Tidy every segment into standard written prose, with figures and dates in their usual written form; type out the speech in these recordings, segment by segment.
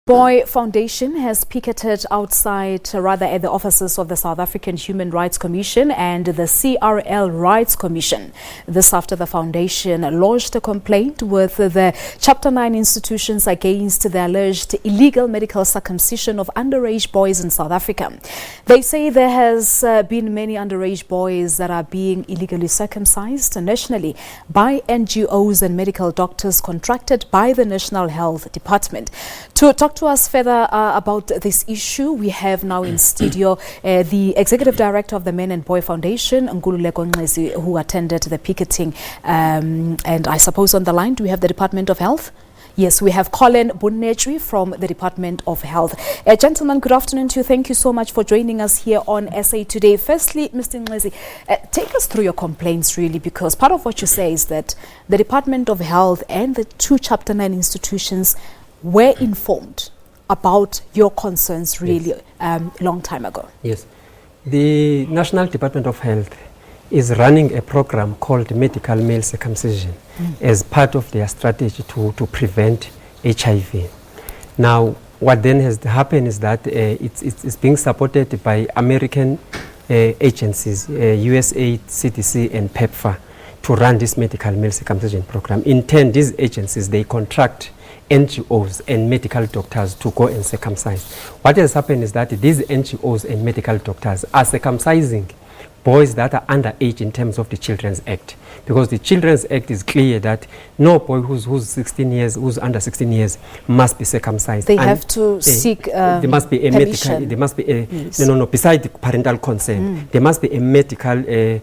Boy Foundation has picketed outside, at the offices of the South African Human Rights Commission and the CRL Rights Commission. This after the foundation launched a complaint with the Chapter 9 institutions against the alleged illegal medical circumcision of underage boys in South Africa. They say there has been many underage boys that are being illegally circumcised nationally by NGOs and medical doctors contracted by the National Health Department. To talk to us further about this issue, we have now in studio the Executive Director of the Men and Boy Foundation, Nkululeko, Nxesi, who attended the picketing. And I suppose on the line, do we have the Department of Health? Yes, we have Collen Bonnecwe from the Department of Health. Gentlemen, good afternoon to you. Thank you so much for joining us here on SA Today. Firstly, Mr. Nxesi, take us through your complaints, really, because part of what you say is that the Department of Health and the two Chapter 9 institutions were informed about your concerns really long time ago. Yes. The National Department of Health is running a program called Medical Male Circumcision as part of their strategy to prevent HIV. Now, what then has happened is that it's being supported by American agencies, USAID, CDC, and PEPFAR, to run this medical male circumcision program. In turn, these agencies, they contract NGOs and medical doctors to go and circumcise. What has happened is that these NGOs and medical doctors are circumcising boys that are underage in terms of the Children's Act, because the Children's Act is clear that no boy who's under 16 years must be circumcised. They have to seek there must be a medical, there must be a beside the parental consent, there must be a medical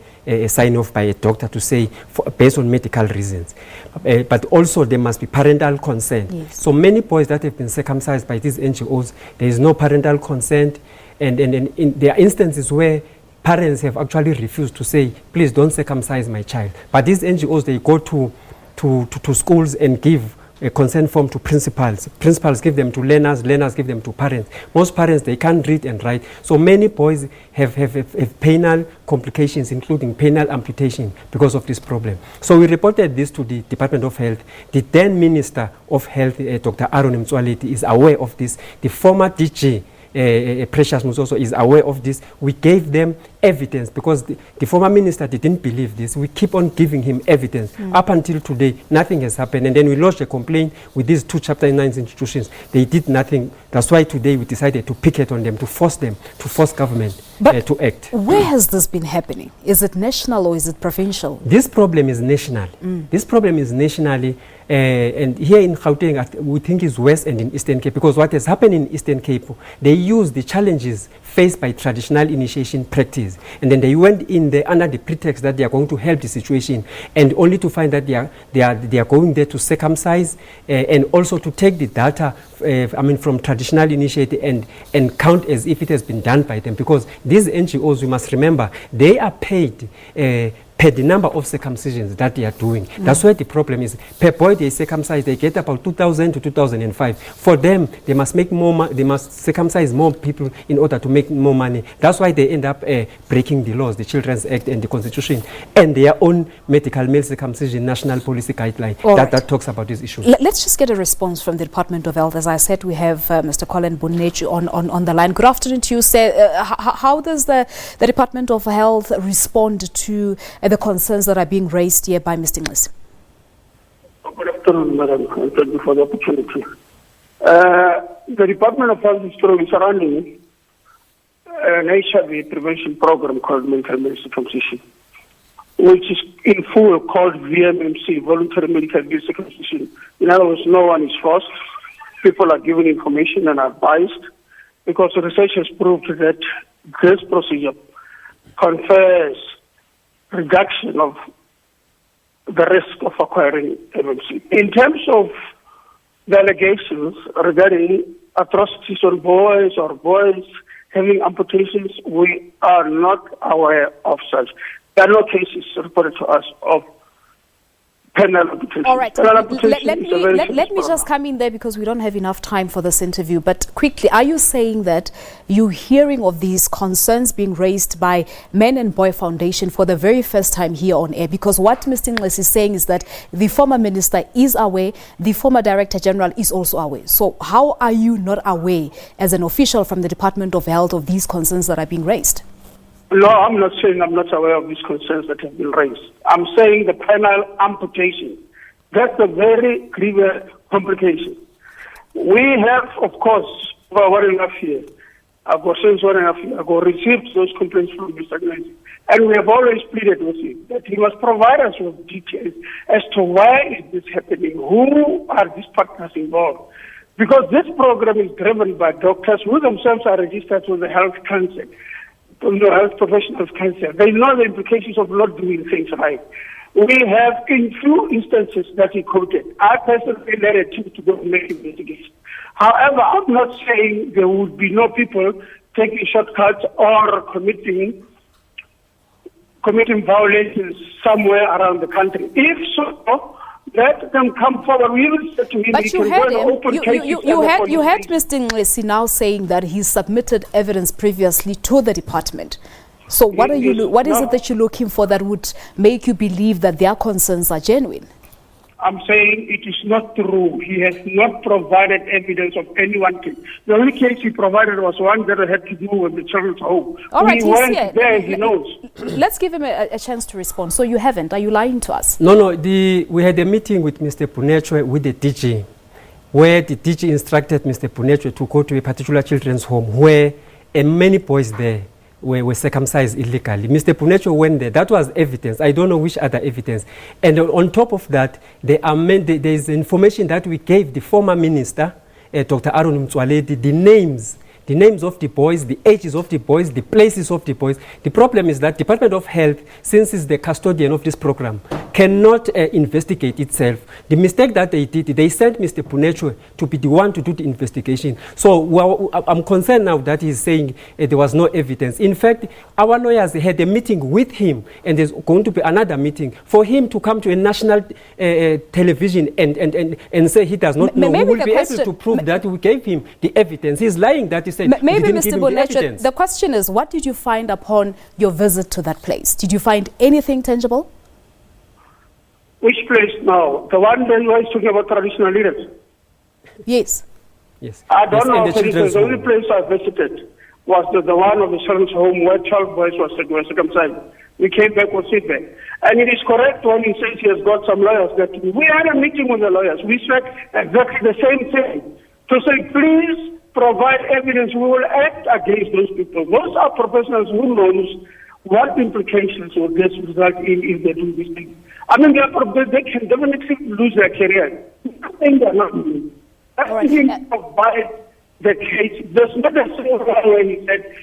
sign off by a doctor to say based on medical reasons. But also there must be parental consent. Yes. So many boys that have been circumcised by these NGOs, there is no parental consent, and there are instances where parents have actually refused to say, please don't circumcise my child. But these NGOs, they go to schools and give a consent form to principals. Principals give them to learners, learners give them to parents. Most parents, they can't read and write. So many boys have penal complications, including penal amputation, because of this problem. So we reported this to the Department of Health. The then Minister of Health, Dr. Aaron Mtswaleti, is aware of this. The former DG, Precious Musoso, is aware of this. We gave them evidence because the former minister didn't believe this. We keep on giving him evidence. Up until today, nothing has happened. And then we lodged a complaint with these two Chapter 9 institutions. They did nothing. That's why today we decided to picket on them, to force government to act. Where has this been happening? Is it national or is it provincial? This problem is national. This problem is nationally. And here in Gauteng, we think is West and in Eastern Cape, because what has happened in Eastern Cape, they use the challenges faced by traditional initiation practice, and then they went in there under the pretext that they are going to help the situation, and only to find that they are going there to circumcise and also to take the data from traditional initiative and count as if it has been done by them, because these NGOs, we must remember, they are paid per the number of circumcisions that they are doing. That's where the problem is. Per boy they circumcise, they get about 2,000 to 2,005. For them, they must make more. They must circumcise more people in order to make more money. That's why they end up breaking the laws, the Children's Act and the Constitution, and their own medical male circumcision national policy guideline that talks about this issue. Let's just get a response from the Department of Health. As I said, we have Mr. Collen Bonnecwe on the line. Good afternoon to you, sir. How does the Department of Health respond to the concerns that are being raised here by Mr. Nxesi? Good afternoon, madam. Thank you for the opportunity. The Department of Health is surrounding an HIV prevention program called Medical Male Circumcision, which is in full called VMMC, Voluntary Medical Male Circumcision. In other words, no one is forced. People are given information and advised, because research has proved that this procedure confers reduction of the risk of acquiring MMC. In terms of the allegations regarding atrocities on boys or boys having amputations, we are not aware of such. There are no cases reported to us of penal amputation. All right. Penal amputation Let is a very me just come in there because we don't have enough time for this interview. But quickly, are you saying that you're hearing of these concerns being raised by Men and Boy Foundation for the very first time here on air? Because what Mr. Nxesi is saying is that the former minister is aware, the former director general is also aware. So how are you not aware as an official from the Department of Health of these concerns that are being raised? No, I'm not saying I'm not aware of these concerns that have been raised. I'm saying the penal amputation. That's a very grievous complication. We have, of course, for 1.5 years, since 1.5 years ago, received those complaints from Mr. Nxesi. And we have always pleaded with him that he must provide us with details as to why is this happening, who are these partners involved. Because this program is driven by doctors who themselves are registered with the Health Council. Health professionals cancer. They know the implications of not doing things right. We have, in few instances that he quoted, I personally led a team to go and make investigation. However, I'm not saying there would be no people taking shortcuts or committing violations somewhere around the country. If so, let them come forward. We will say to him, but you heard him. You had Mr. Nxesi now saying that he submitted evidence previously to the department. So what is it that you're looking for that would make you believe that their concerns are genuine? I'm saying it is not true. He has not provided evidence of any one case. The only case he provided was one that had to do with the children's home. All right, he went there, he knows. Let's give him a chance to respond. So you haven't? Are you lying to us? No. We had a meeting with Mr. Bonnecwe with the DG, where the DG instructed Mr. Bonnecwe to go to a particular children's home where many boys there were circumcised illegally. Mr. Bonnecwe went there. That was evidence. I don't know which other evidence. And on top of that, there is information that we gave the former minister, Dr. Aaron Mtswaledi, the names of the boys, the ages of the boys, the places of the boys. The problem is that Department of Health, since it's the custodian of this program, cannot investigate itself. The mistake that they did, they sent Mr. Bonnecwe to be the one to do the investigation. So I'm concerned now that he's saying there was no evidence. In fact, our lawyers had a meeting with him, and there's going to be another meeting for him to come to a national television and say he does not know. We will be able to prove that we gave him the evidence. He's lying that he said maybe he didn't give him the evidence. The question is, what did you find upon your visit to that place? Did you find anything tangible? Which place now? The one that you are talking about traditional leaders? Yes. I don't know. The only place I visited was the one of the children's home where 12 boys were circumcised. We came back with feedback. And it is correct when he says he has got some lawyers that we had a meeting with the lawyers. We said exactly the same thing. To say, please provide evidence. We will act against those people. Those are professionals who knows what implications will this result in if they do these things. I mean, they can definitely lose their career. I think they're not doing. I think provide the case. There's not a single one where he said,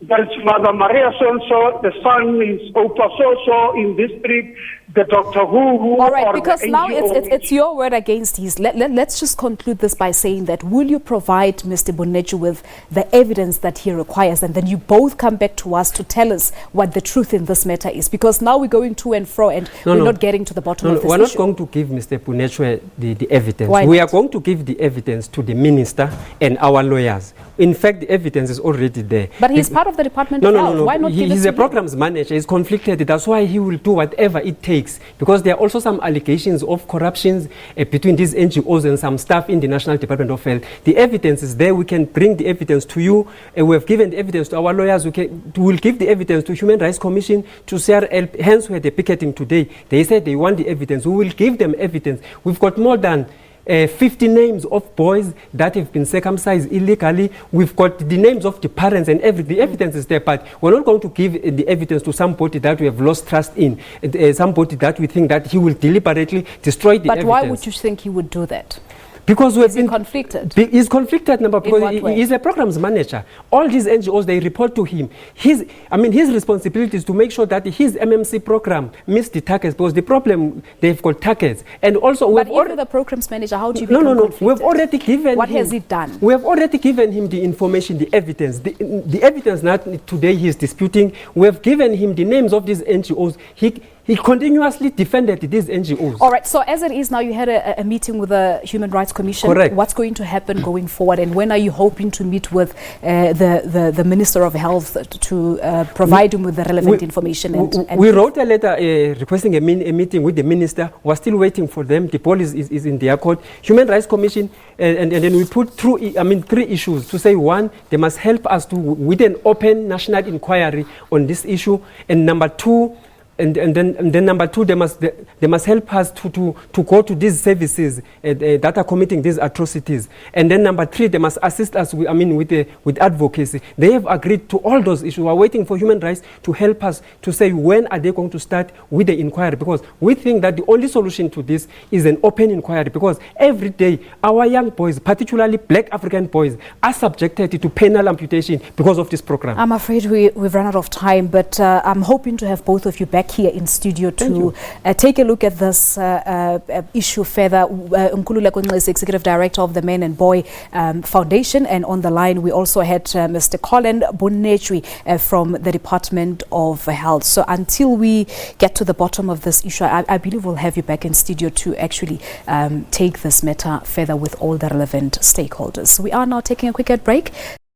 there's Mother Maria so-and-so, the son is Opa so-so in this street, the doctor who. All right, because now it's your word against his. Let's just conclude this by saying that will you provide Mr. Bonnecwe with the evidence that he requires, and then you both come back to us to tell us what the truth in this matter is, because now we're going to and fro and we're not getting to the bottom of this we're issue. Not going to give Mr. Bonnecwe the evidence. Why we not? are going to give the evidence to the minister and our lawyers. In fact, the evidence is already there. But he's part of the Department of Health. Why not give it to him? He's a programs manager. He's conflicted. That's why he will do whatever it takes. Because there are also some allegations of corruptions between these NGOs and some staff in the National Department of Health. The evidence is there. We can bring the evidence to you. We have given the evidence to our lawyers. We'll give the evidence to Human Rights Commission, to CRL. Hence, we had the picketing today. They said they want the evidence. We will give them evidence. We've got more than 50 names of boys that have been circumcised illegally. We've got the names of the parents and everything. The evidence is there, but we're not going to give the evidence to somebody that we have lost trust in, somebody that we think that he will deliberately destroy the evidence. But why would you think he would do that? Because we've been conflicted. He's conflicted, because he's a programs manager. All these NGOs, they report to him. His responsibility is to make sure that his MMC program meets the targets, because the problem, they've got targets. And also, but if the programs manager, how do you become conflicted? We've already given What has he done? We have already given him the information, the evidence. The evidence that today he is disputing, we have given him the names of these NGOs. He continuously defended these NGOs. All right, so as it is now, you had a meeting with the Human Rights Commission. Correct. What's going to happen going forward, and when are you hoping to meet with the Minister of Health to provide him with the relevant information? And we wrote a letter requesting a meeting with the minister. We're still waiting for them. The ball is in their court. Human Rights Commission, and then we put through, three issues to say, one, they must help us with an open national inquiry on this issue, and number two, and then number two, they must help us to go to these services that are committing these atrocities. And then number three, they must assist us with advocacy. They have agreed to all those issues. We are waiting for human rights to help us to say when are they going to start with the inquiry, because we think that the only solution to this is an open inquiry, because every day our young boys, particularly black African boys, are subjected to penal amputation because of this program. I'm afraid we've run out of time, but I'm hoping to have both of you back here in studio to take a look at this issue further. Nkululeko Nxesi, Executive Director of the Men and Boy Foundation, and on the line we also had Mr Collen Bonnecwe from the Department of Health. So until we get to the bottom of this issue, I believe we'll have you back in studio to actually take this matter further with all the relevant stakeholders. We are now taking a quick break.